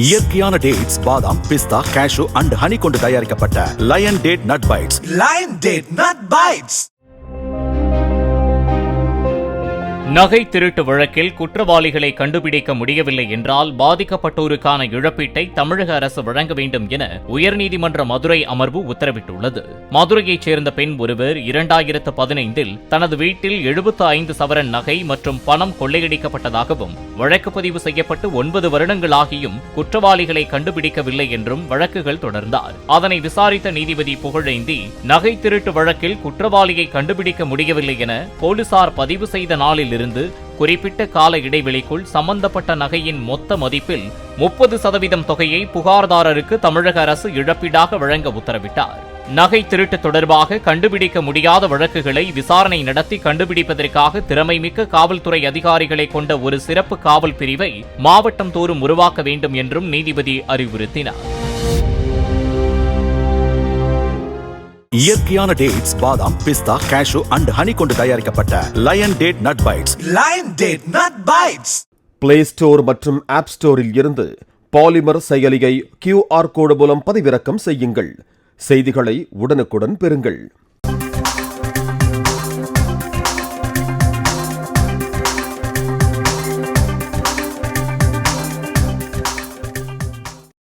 இயற்கையான டேட்ஸ், பாதாம், பிஸ்தா, cash and honey கொண்டு தயாரிக்கப்பட்ட lion date nut bites. Lion date nut bites. நகை திருட்டு வழக்கில் குற்றவாளிகளை கண்டுபிடிக்க முடியவில்லை என்றால் பாதிக்கப்பட்டோருக்கான இழப்பீட்டை தமிழக அரசு வழங்க வேண்டும் என உயர்நீதிமன்ற மதுரை அமர்வு உத்தரவிட்டுள்ளது. மதுரையைச் சேர்ந்த பெண் ஒருவர் 2015 தனது வீட்டில் 75 சவரன் நகை மற்றும் பணம் கொள்ளையடிக்கப்பட்டதாகவும் வழக்கு பதிவு செய்யப்பட்டு 9 வருடங்களாகியும் குற்றவாளிகளை கண்டுபிடிக்கவில்லை என்றும் வழக்குகள் தொடர்ந்தார். அதனை விசாரித்த நீதிபதி புகழேந்தி, நகை திருட்டு வழக்கில் குற்றவாளியை கண்டுபிடிக்க முடியவில்லை என போலீசார் பதிவு செய்த நாளில் இருந்து குறிப்பிட்ட கால இடைவெளிக்குள் சம்பந்தப்பட்ட நகையின் மொத்த மதிப்பில் 30% தொகையை புகார்தாரருக்கு தமிழக அரசு இழப்பீடாக வழங்க உத்தரவிட்டார். நகை திருட்டு தொடர்பாக கண்டுபிடிக்க முடியாத வழக்குகளை விசாரணை நடத்தி கண்டுபிடிப்பதற்காக திறமைமிக்க காவல்துறை அதிகாரிகளை கொண்ட ஒரு சிறப்பு காவல் பிரிவை மாவட்டம் தோறும் உருவாக்க வேண்டும் என்றும் நீதிபதி அறிவுறுத்தினார். இயற்கையான டேட்ஸ், பாதாம், பிஸ்தா, கேஷு அண்ட் ஹனி கொண்டு தயாரிக்கப்பட்ட lion date nut bites. Lion date nut bites. Play store மற்றும் ஆப் ஸ்டோரில் இருந்து பாலிமர் செயலியை QR கோடு மூலம் பதிவிறக்கம் செய்யுங்கள். செய்திகளை உடனுக்குடன் பெறுங்கள்.